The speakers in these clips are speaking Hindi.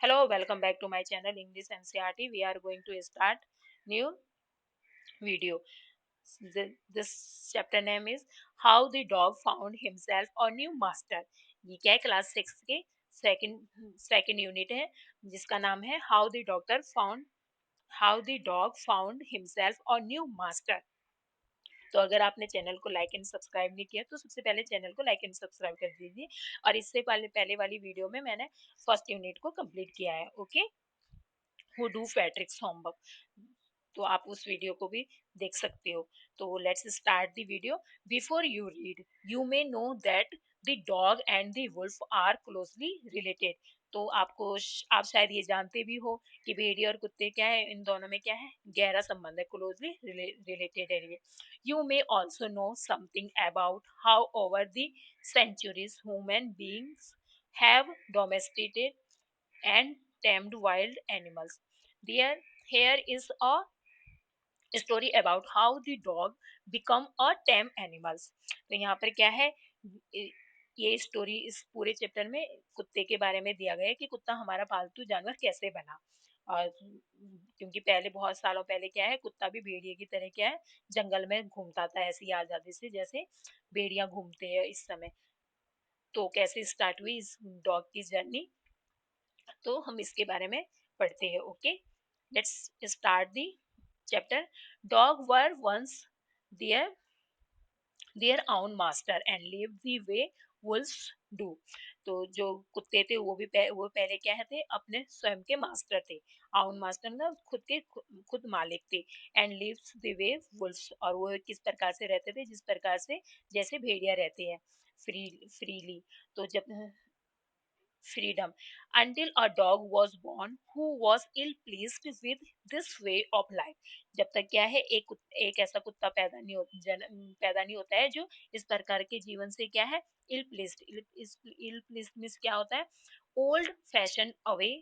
Hello, welcome back to my channel English NCRT. We are going to start new video. This chapter name is How the Dog Found Himself a New Master. ये क्या है क्लास 6 के सेकंड यूनिट है जिसका नाम है How the Dog Found Himself a New Master. तो अगर आपने चैनल को लाइक एंड सब्सक्राइब नहीं किया तो सबसे पहले चैनल को लाइक एंड सब्सक्राइब कर दीजिए। और इससे पहले वाली वीडियो में मैंने फर्स्ट यूनिट को कंप्लीट किया है। ओके, हु डू पैट्रिक्स होमवर्क, तो आप उस वीडियो को भी देख सकते हो। तो let's start the video. Before you read you may know that the dog and the wolf are closely related. तो आप शायद ये जानते भी हो कि भेड़िया और कुत्ते क्या है, इन दोनों में क्या है, गहरा संबंध है, क्लोजली रिलेटेड है। You may also know something about how over the centuries human beings have domesticated and tamed wild animals. There, here is a story about how the dog become a tame animals. तो यहाँ पर क्या है, ये स्टोरी इस पूरे चैप्टर में कुत्ते के बारे में दिया गया है कि कुत्ता हमारा पालतू जानवर कैसे बना। और क्योंकि पहले बहुत सालों पहले क्या है, कुत्ता भी भेड़िए की तरह क्या है, जंगल में घूमता था ऐसी आजादी से जैसे भेड़िया घूमते हैं इस समय। तो कैसे स्टार्ट हुई इस डॉग की जर्नी, तो हम इसके बारे में पढ़ते हैं। Okay, let's start the chapter. Dog were once their their own master and live the way wolfs do. तो जो कुत्ते थे वो पहले क्या है थे, अपने स्वयं के मास्टर थे। आउन मास्टर ना खुद मालिक थे। And lives the way wolfs, और वो किस प्रकार से रहते थे, जिस प्रकार से जैसे भेड़िया रहते हैं, फ्रीली। तो जब freedom until a dog was born who was ill pleased with this way of life। जब तक क्या है, एक ऐसा कुत्ता पैदा नहीं होता है जो इस प्रकार के जीवन से क्या है, इल प्लीज्ड मीन्स क्या होता है, old fashion away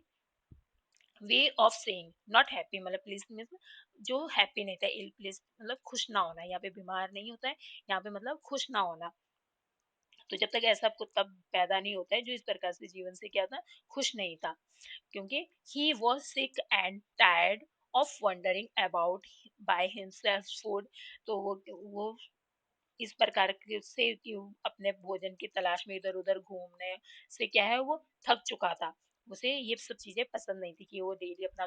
way of saying not happy, मतलब प्लीज मीन्स जो हैप्पी नहीं था, इल प्लीज मतलब खुश ना होना, यहाँ पे बीमार नहीं होता है, यहाँ पे मतलब खुश ना होना। तो जब तक ऐसा कुत्ता पैदा नहीं होता है जो इस प्रकार से जीवन से क्या था, खुश नहीं था, क्योंकि he was sick and tired of wondering about by himself food. तो वो इस प्रकार से कि अपने भोजन की तलाश में इधर उधर घूमने से क्या है, वो थक चुका था। उसे ये सब चीजें पसंद नहीं थी कि वो डेली अपना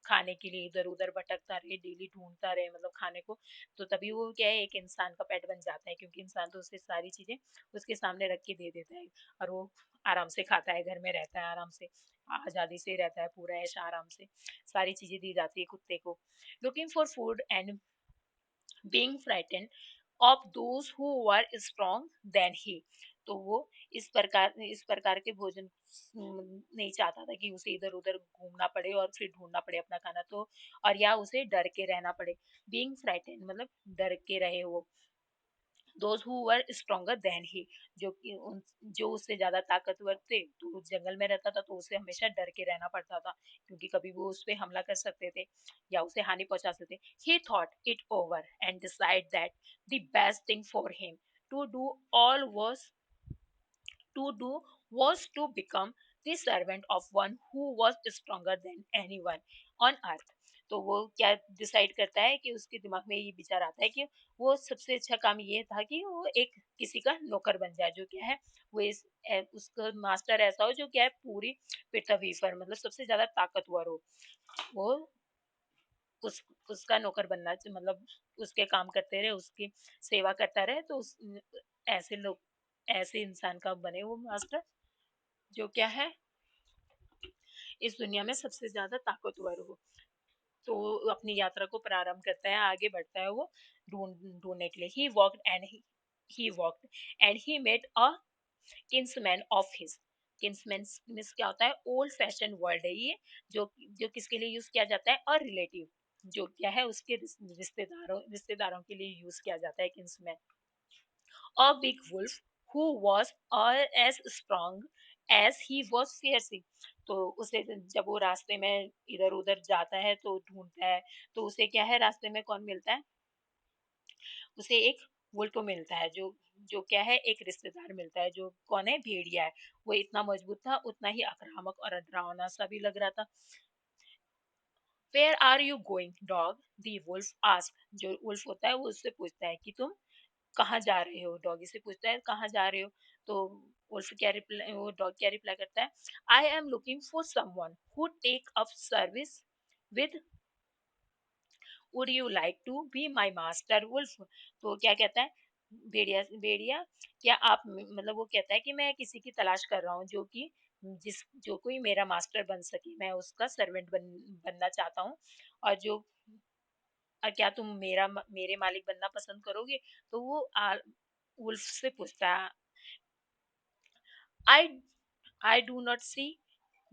खाने के लिए इधर उधर भटकता रहे, डेली ढूंढता रहे मतलब खाने को। तो तभी वो क्या है, एक इंसान का पेट बन जाता है, क्योंकि इंसान तो उसे सारी चीजें उसके सामने रख के दे देता है, और वो आराम से खाता है, घर में रहता है आराम से, आजादी से रहता है, पूरा ऐश आराम से सारी चीजें दी जाती है कुत्ते को। Looking for food and being frightened of those who were strong than he। तो वो इस प्रकार के भोजन नहीं चाहता था कि उसे इधर उधर घूमना पड़े और फिर ढूंढना पड़े अपना खाना, तो और या उसे डर के रहना पड़े। बीइंग फ्राइटेंड मतलब डर के रहे वो, those who were stronger than he, जो उससे ज्यादा ताकतवर थे, तो वो जंगल में रहता था तो उसे हमेशा डर के रहना पड़ता था, क्योंकि कभी वो उस पे हमला कर सकते थे या उसे हानि पहुंचा सकते। He thought it over and decide that the best thing for him to do all to do was to become the servant of one who was stronger than anyone on earth। तो वो क्या डिसाइड करता है कि उसके दिमाग में ये विचार आता है कि वो सबसे अच्छा काम ये था कि वो एक किसी का नौकर बन जाए, जो क्या है, वो उसका मास्टर ऐसा हो जो क्या है, पूरी पृथ्वी पर मतलब सबसे ज्यादा ताकतवर हो, वो उस उसका नौकर बनना मतलब उसके काम करते रहे, उसकी सेवा करता रहे, तो ऐसे लोग ऐसे इंसान का बने वो मास्टर, जो क्या है, इस दुनिया में सबसे ज्यादा ताकतवर हो। तो वो अपनी यात्रा को प्रारंभ करता है, आगे बढ़ता है वो ढूंढने के लिए। He walked and he met a kinsman of his. Kinsman means क्या होता है, ओल्ड फैशन वर्ड है ये, जो जो किसके लिए यूज किया जाता है, और रिलेटिव, जो क्या है उसके रिश्तेदारों के लिए यूज किया जाता है kinsman. A big wolf who was as strong as he was fierce। तो उसे जब वो रास्ते में इधर उधर जाता है तो ढूंढता है, तो उसे क्या है, रास्ते में कौन मिलता है, उसे एक वुल्फ मिलता है, जो जो क्या है एक रिश्तेदार मिलता है, जो कौन है, भेड़िया है। वो इतना मजबूत था, उतना ही आक्रामक और डरावना सा भी लग रहा था। Where are you going dog, the wolf ask. जो वुल्फ होता है वो उससे पूछता है कि तुम कहाँ जा रहे हो, डॉगी से पूछता है कहाँ जा रहे हो। तो वुल्फ क्या रिप्लाई, वो डॉग क्या रिप्लाई करता है, I am looking for someone who take up service with, would you like to be my master wolf. तो क्या कहता है भेड़िया, भेड़िया क्या आप मतलब वो कहता है कि मैं किसी की तलाश कर रहा हूँ जो कि जिस जो कोई मेरा मास्टर बन सके, मैं उसका सर्वेंट बनना चाहता हूँ। और जो क्या तुम मेरे मालिक बनना पसंद करोगे। तो वो वुल्फ से पूछता है, I I do not see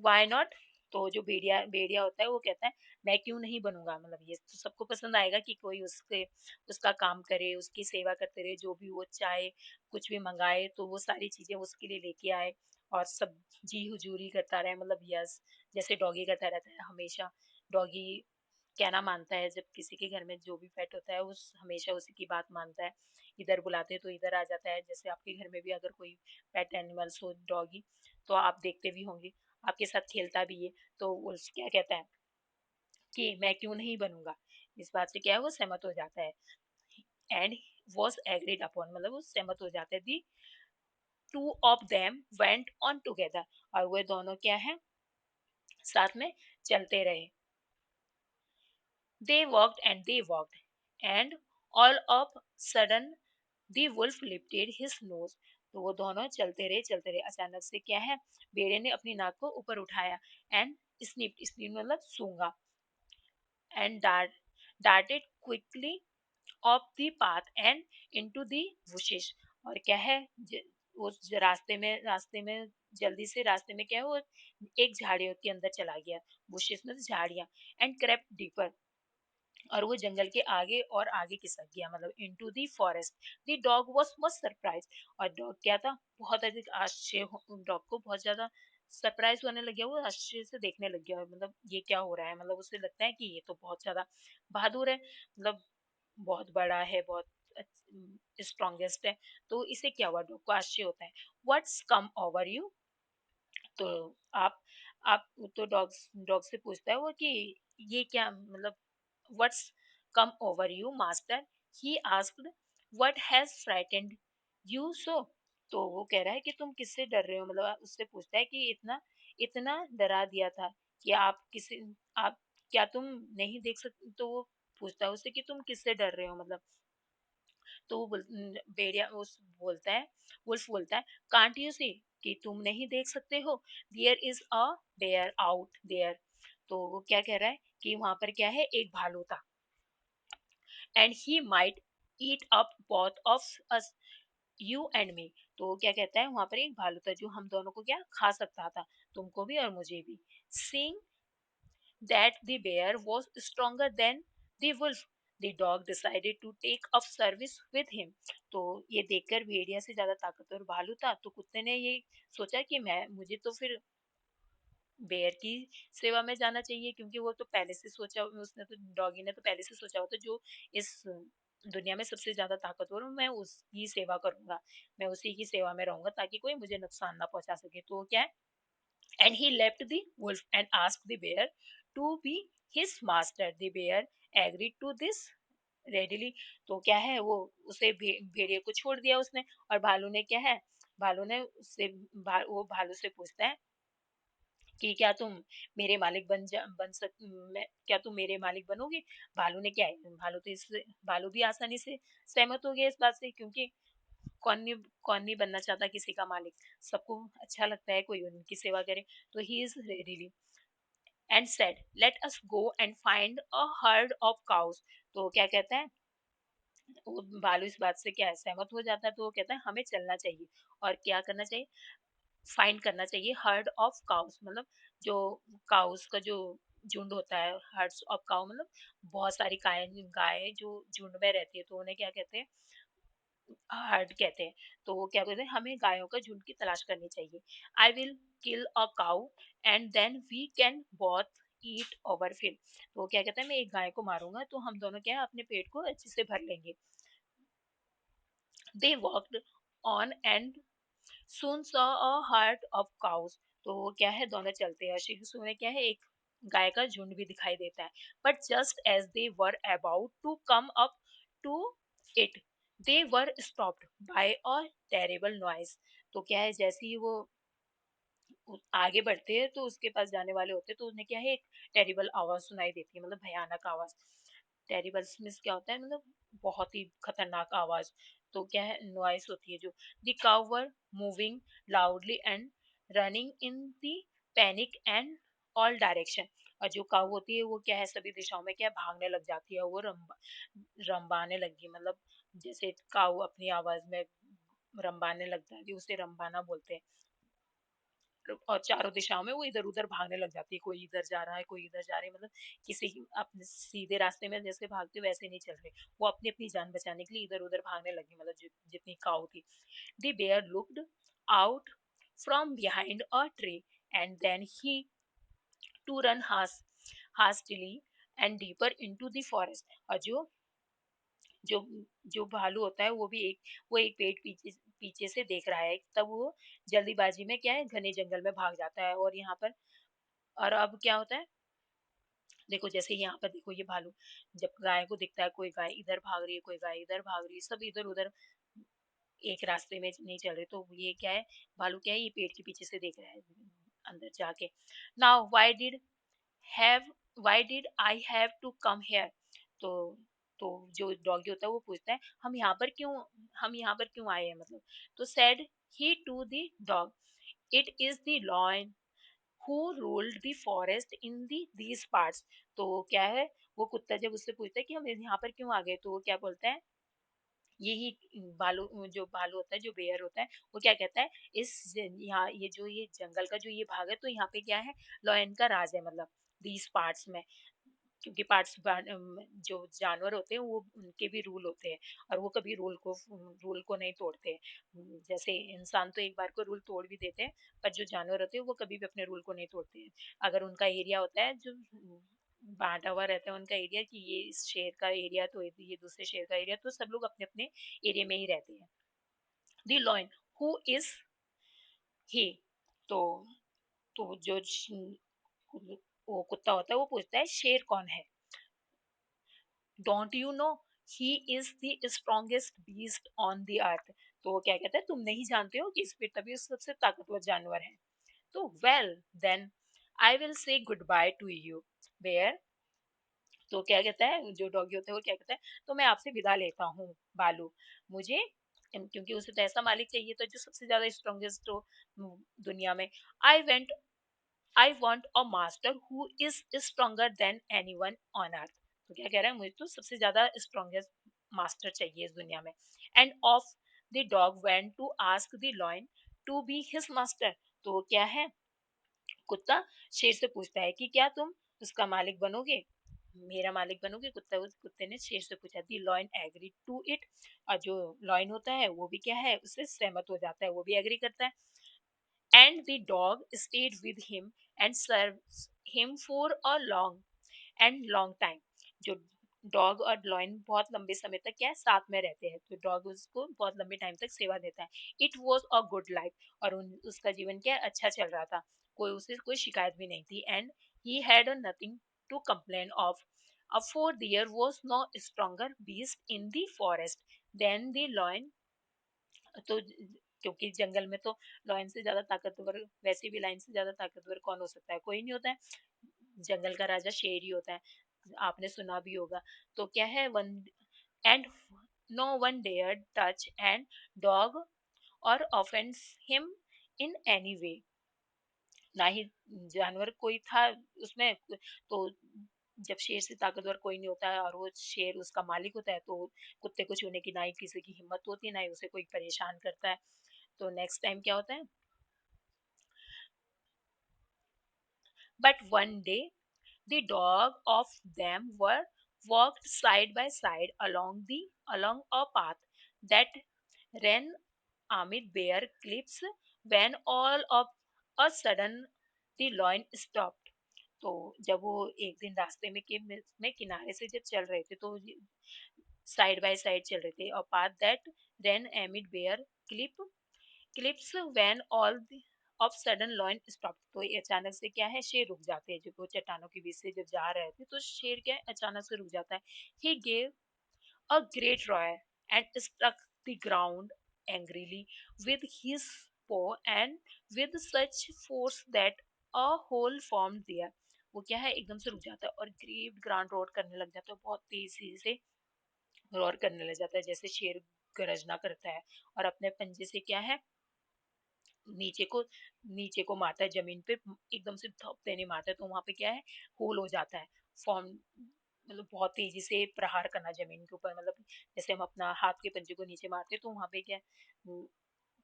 why not. तो जो भेड़िया भेड़िया होता है वो कहता है मैं क्यों नहीं बनूंगा, मतलब ये तो सबको पसंद आएगा कि कोई उसके उसका काम करे, उसकी सेवा करते रहे, जो भी वो चाहे कुछ भी मंगाए तो वो सारी चीजें उसके लिए लेके आए, और सब जी हुजूरी करता रहे, मतलब यस, जैसे डॉगी करता रहता है हमेशा। डॉगी कहना मानता है, जब किसी के घर में जो भी पेट होता है वो हमेशा उसी की बात मानता है। इधर बुलाते हैं तो इधर आ जाता है, जैसे आपके घर में भी अगर कोई पेट एनिमल्स हो डॉगी, तो आप देखते भी होंगे, आपके साथ खेलता भी है। तो वो क्या कहता है कि मैं क्यों नहीं बनूंगा, इस बात से क्या है वो सहमत हो जाता है। एंड वॉज एग्रीड अपॉन, मतलब वो सहमत हो जाते हैं। The two of them went on together, और वे दोनों क्या है साथ में चलते रहे। They walked, and all of sudden the wolf lifted his nose. तो वो दोनों चलते रहे, अचानक से क्या है भेड़िया ने अपनी नाक को ऊपर उठाया, एंड स्निप मतलब सूंघा, and darted quickly off the path and into the bushes। और क्या है रास्ते में जल्दी से रास्ते में क्या है वो एक झाड़ियों के अंदर चला गया, बुशेस में झाड़ियां, एंड crept deeper, और वो जंगल के आगे और आगे खिसक गया, मतलब into the forest. The dog was much surprise, और डॉग क्या था बहुत अधिक आश्चर्य, डॉग को बहुत ज्यादा सरप्राइज होने लग गया, वो आश्चर्य से देखने लग गया, मतलब ये क्या हो रहा है, मतलब उसे लगता है कि ये तो बहुत ज्यादा बहादुर है, मतलब बहुत बड़ा है, बहुत स्ट्रॉन्गेस्ट है। तो इसे क्या हुआ, डॉग को आश्चर्य होता है, व्हाट्स कम ओवर यू। तो आप आप तो डॉग डॉग से पूछता है वो कि ये क्या, मतलब what's come over you master, he asked, what has frightened you so. तो वो कह रहा है कि तुम किससे डर रहे हो, मतलब उससे पूछता है कि इतना इतना डरा दिया था कि आप किसी आप क्या तुम नहीं देख सकते। तो वो पूछता है उससे कि तुम किससे डर रहे हो, मतलब तो वो भेड़िया उस बोलता है वुल्फ बोलता है, कांट यू सी, कि तुम नहीं देख सकते हो, there is a bear out there. तो वो क्या कह रहा है कि वहां पर क्या है एक भालू था, and he might eat up both of us, you and me. तो वो क्या कहता है वहां पर एक भालू था जो हम दोनों को क्या खा सकता था, तुमको भी और मुझे भी। Seeing that the bear was stronger than the wolf, the dog decided to take up service with him। तो ये देखकर भेड़िया से ज्यादा ताकतवर भालू था, तो कुत्ते ने ये सोचा कि मैं मुझे तो फिर बेयर की सेवा में जाना चाहिए, क्योंकि वो तो पहले से सोचा, उसने तो डॉगी ने तो पहले से सोचा होता जो इस दुनिया में सबसे ज्यादा ताकतवर हूँ, मैं उसकी सेवा करूंगा, मैं उसी की सेवा में रहूंगा ताकि कोई मुझे नुकसान ना पहुंचा सके। तो क्या है, and he left the wolf and asked the bear to be his master। The bear agreed to this readily। तो क्या है वो उसे भेड़िए को छोड़ दिया उसने, और भालू ने क्या है, भालू ने उससे वो भालू से पूछता है कि क्या तुम मेरे मालिक बन सक क्या तुम मेरे मालिक बनोगे। भालू ने क्या है, भालू भी आसानी से सहमत हो गया इस बात से, क्योंकि कौन नहीं बनना चाहता किसी का मालिक, सबको अच्छा लगता है कोई उनकी सेवा करे। तो he is ready and said, let us go and find a herd of cows. तो क्या कहता है वो भालू इस बात से क्या है सहमत हो जाता है, तो वो कहता है हमें चलना चाहिए, और क्या करना चाहिए, फाइंड करना चाहिए हर्ड ऑफ काउस, मतलब जो काउस का जो झुंड होता है, हर्ड्स ऑफ काउ मतलब बहुत सारी गाय गाय जो झुंड में रहती है, तो उन्हें क्या कहते हैं, हर्ड कहते हैं। तो वो क्या कहते हैं हमें गायों का झुंड की तलाश करनी चाहिए। I will kill a cow and then we can both eat over fill. तो वो क्या कहता है मैं एक गाय को मारूंगा तो हम दोनों क्या है अपने पेट को अच्छे से भर लेंगे। दे walked on and soon saw a herd of cows. तो वो क्या है, दोनों चलते हैं, शिशु में क्या है, एक गाय का झुंड भी दिखाई देता है. But just as they were about to come up to it, they were stopped by a terrible noise. तो क्या है, जैसे ही वो आगे बढ़ते हैं तो उसके पास जाने वाले होते हैं, तो उन्हें क्या है, एक टेरिबल आवाज सुनाई देती है, मतलब भयानक आवाज. टेरिबल मीन्स क्या होता है, मतलब बहुत ही खतरनाक आवाज. तो क्या है, नॉइस होती है जो. The cow were moving loudly and running in the panic and all direction. और जो काऊ होती है वो क्या है, सभी दिशाओं में क्या है, भागने लग जाती है, वो रंबाने लगी, मतलब जैसे काऊ अपनी आवाज में रंबाने लगता है, उसे रंबाना बोलते हैं. और चारों दिशाओं में वो इधर-उधर भागने लग जाती है, कोई इधर जा रहा है, कोई इधर जा रही है, मतलब किसी की अपने सीधे रास्ते में जैसे भागते वैसे नहीं चल रहे. वो अपनी-अपनी जान बचाने के लिए इधर-उधर भागने लगी, मतलब जितनी काऊ थी. The bear looked out from behind a tree and then he to run hastily and deeper into the forest. और जो जो भालू होता है वो एक पेड़ पीछे पीछे से देख रहा है, तब वो जल्दीबाजी में क्या है, घने जंगल में भाग जाता है. और यहाँ पर, और अब क्या होता है, देखो जैसे यहाँ पर देखो, ये भालू जब गाय को दिखता है, कोई गाय इधर भाग रही है, कोई गाय इधर भाग रही है, सब इधर उधर एक रास्ते में नहीं चल रहे, तो ये क्या है, भालू क्या है, ये पेड़ के पीछे से देख रहा है अंदर जाके. Now have why did I have to come here. तो तो जो डॉगी होता है वो पूछता है, हम यहाँ पर क्यों आए हैं, मतलब. तो said he to the dog, it is the lion who ruled the forest in these parts. तो क्या है, वो कुत्ता जब उससे पूछता है कि हम यहाँ पर क्यों आ गए, तो वो क्या बोलता है, यही भालू, जो भालू होता है, जो बेयर होता है, वो क्या कहता है, यहाँ ये जंगल का जो ये भाग है, तो यहाँ पे क्या है, लॉयन का राज है, मतलब दीज पार्ट्स में. क्योंकि जो जानवर होते हैं वो उनके भी रूल होते हैं, और वो कभी रूल को नहीं तोड़ते हैं. जैसे इंसान तो एक बार को रूल तोड़ भी देते हैं, पर जो जानवर होते हैं वो कभी भी अपने रूल को नहीं तोड़ते हैं. अगर उनका एरिया होता है जो बांटा हुआ रहता है, उनका एरिया, कि ये इस शेर का एरिया, तो ये दूसरे शेर का एरिया, तो सब लोग अपने अपने एरिया में ही रहते हैं. The lion who is he. तो वो कुत्ता होता है वो पूछता है, शेर कौन है. Don't you know he is the strongest beast on the earth. तो वो क्या कहता है, तुम नहीं जानते हो कि इस पृथ्वी पे सबसे ताकतवर जानवर है. तो well then I will say goodbye to you bear. तो क्या कहता है, जो डॉगी होता है वो क्या कहता है, तो मैं आपसे विदा लेता हूँ बालू. मुझे क्योंकि उसे तो ऐसा मालिक चाहिए था जो सबसे ज्यादा स्ट्रॉन्गेस्ट हो दुनिया में. I went I want a master who is stronger than anyone on earth. तो क्या कह रहा है, मुझे तो सबसे ज्यादा स्ट्रॉन्गेस्ट मास्टर चाहिए इस दुनिया में. And off the dog went to ask the lion to be his master. तो क्या है, कुत्ता शेर से पूछता है कि क्या तुम उसका मालिक बनोगे, मेरा मालिक बनोगे. कुत्ते ने शेर से पूछा. दी लॉयन एग्री टू इट. और जो लॉयन होता है वो भी क्या है, उससे सहमत हो जाता है, वो भी एग्री करता है. And the dog stayed with him and served him for a long time. जो डॉग और लॉयन बहुत लंबे समय तक क्या है, साथ में रहते हैं, तो डॉग उसको बहुत लंबे टाइम तक सेवा देता है. It was a good life. और उसका जीवन क्या है, अच्छा चल रहा था, उसे कोई शिकायत भी नहीं थी. And he had nothing to complain of. For there was no stronger beast in the forest than the lion. तो क्योंकि जंगल में तो लायन से ज्यादा ताकतवर, वैसे भी लायन से ज्यादा ताकतवर कौन हो सकता है, कोई नहीं होता है. जंगल का राजा शेर ही होता है, आपने सुना भी होगा. तो क्या है, one and no one dare touch and dog और offence him in any way. ना ही जानवर कोई था उसमें. तो जब शेर से ताकतवर कोई नहीं होता है और वो शेर उसका मालिक होता है, तो कुत्ते को छूने की ना ही किसी की हिम्मत होती है, ना ही उसे कोई परेशान करता है. तो नेक्स्ट टाइम क्या होता है, but one day the dog of them were walked side by side along a path that ran amid bare cliffs when all of a sudden the lion stopped. तो जब वो एक दिन रास्ते में किनारे से जब चल रहे थे, तो साइड बाय साइड चल रहे थे, और path that then amid bare clip clips when all of sudden lion stop. तो ये अचानक से क्या है, शेर रुक जाते हैं, जब वो चट्टानों के बीच से जब जा रहे थे तो शेर क्या है, अचानक से रुक जाता है। He gave a great roar and struck the ground angrily with his paw and with such force that a hole formed there। वो क्या है, एकदम से रुक जाता है और ग्रेट ग्रांड रोड करने लग जाता है, बहुत तेजी से रोर करने लग जाता है, जैसे शेर गरजना करता है, और अपने पंजे से क्या है, नीचे को नीचे को मारता है जमीन पे, एकदम से धप देने मारता है, तो वहां पे क्या है, होल हो जाता है, फॉर्म, मतलब बहुत तेजी से प्रहार करना जमीन के ऊपर, मतलब जैसे हम अपना हाथ के पंजे को नीचे मारते हैं तो वहां पे क्या है,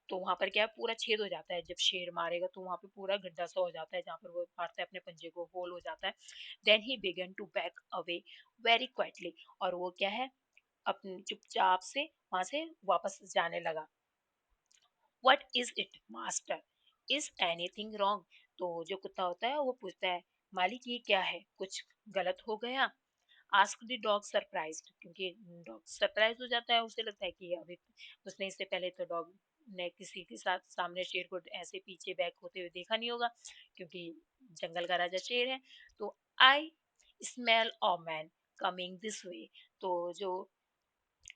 तो वहां पर क्या है, पूरा छेद हो जाता है, जब शेर मारेगा तो वहां पे पूरा गड्ढा सा हो जाता है जहां पर वो मारता है अपने पंजे को, होल हो जाता है। Then he began to back away very quietly, और वो क्या है, अपने चुपचाप से वहां से वापस जाने लगा। What is it master, is anything wrong. तो जो कुत्ता होता है वो पूछता है, मालिक ये क्या है, कुछ गलत हो गया। आस्क द डॉग सरप्राइज्ड, क्योंकि डॉग सरप्राइज हो जाता है, उसे लगता है कि अभी उसने इससे पहले तो डॉग ने किसी के साथ सामने शेर को ऐसे पीछे बैक होते हुए देखा नहीं होगा, क्योंकि जंगल का राजा शेर है। तो I smell a man coming this way. तो जो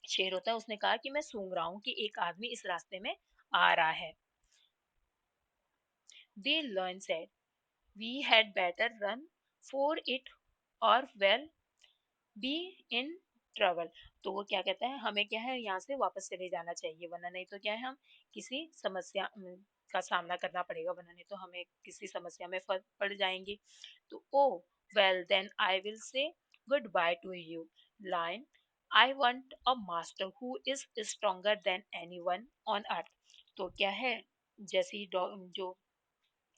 शेर होता है उसने कहा कि मैं सूंघ रहा हूँ कि एक आदमी इस रास्ते में आ रहा है। The lion said, we had better run for it or well be in trouble. तो वो क्या कहता है, हमें क्या है, यहाँ से वापस चले जाना चाहिए, वरना नहीं तो क्या है, हम किसी समस्या का सामना करना पड़ेगा, वरना नहीं तो हमें किसी समस्या में पड़ जाएंगे। तो oh well then I will say goodbye to you lion, I want a master who is stronger than anyone on earth. तो क्या है, जैसी जो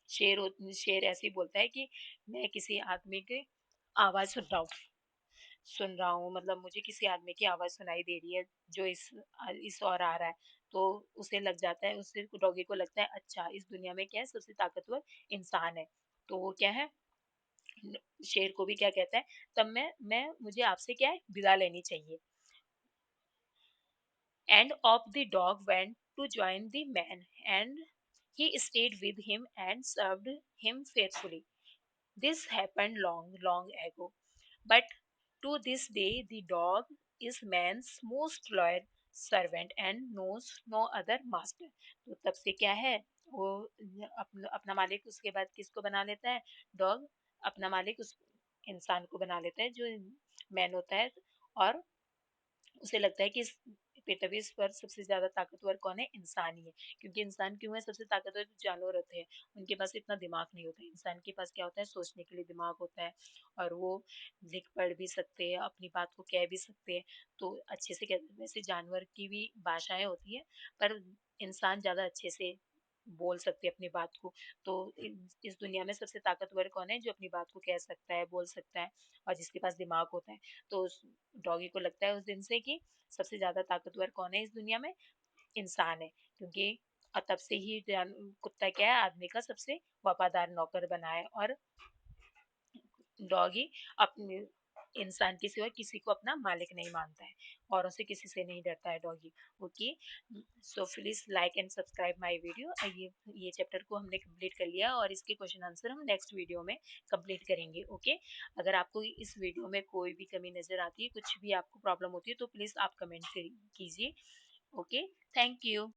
शेर ऐसे ही बोलता है कि मैं किसी आदमी की आवाज सुन रहा हूँ, मतलब मुझे किसी आदमी की आवाज सुनाई दे रही है जो इस ओर आ रहा है। तो उसे लग जाता है, उससे डॉगी को लगता है, अच्छा इस दुनिया में क्या है, सबसे ताकतवर इंसान है। तो वो क्या है, शेर को भी क्या कहता है, तब मैं मुझे आपसे क्या है, विदा लेनी चाहिए। And off the dog went to join the man and he stayed with him and served him faithfully. This happened long ago, but to this day the dog is man's most loyal servant and knows no other master। तो तब से क्या है, वो अपना मालिक उसके बाद किसको बना लेता है, डॉग अपना मालिक उस इंसान को बना लेता है जो मैन होता है। और उसे लगता है कि इस पृथ्वी पर सबसे ज्यादा ताकतवर कौन है, इंसान ही है। क्योंकि इंसान क्यों है सबसे ताकतवर, जो जानवर होते हैं उनके पास इतना दिमाग नहीं होता है, इंसान के पास क्या होता है, सोचने के लिए दिमाग होता है, और वो लिख पढ़ भी सकते हैं, अपनी बात को कह भी सकते हैं। तो अच्छे से कहते हैं, वैसे जानवर की भी भाषाएं होती है, पर इंसान ज्यादा अच्छे से बोल सकते हैं अपनी बात को। तो इस दुनिया में सबसे ताकतवर कौन है, जो अपनी बात को कह सकता है, बोल सकता है, और जिसके पास दिमाग होता है। तो उस डॉगी को लगता है उस दिन से कि सबसे ज्यादा ताकतवर कौन है इस दुनिया में, इंसान है। क्योंकि और तब से ही कुत्ता क्या है, आदमी का सबसे वफादार नौकर बना है, और डॉगी अपने इंसान के सिवा किसी को अपना मालिक नहीं मानता है, औरों से किसी से नहीं डरता है doggy. Okay, so please like and subscribe my video. ये चैप्टर को हमने कंप्लीट कर लिया, और इसके क्वेश्चन आंसर हम नेक्स्ट वीडियो में कंप्लीट करेंगे। ओके, अगर आपको इस वीडियो में कोई भी कमी नजर आती है, कुछ भी आपको प्रॉब्लम होती है, तो प्लीज आप कमेंट कीजिए। Okay, thank you.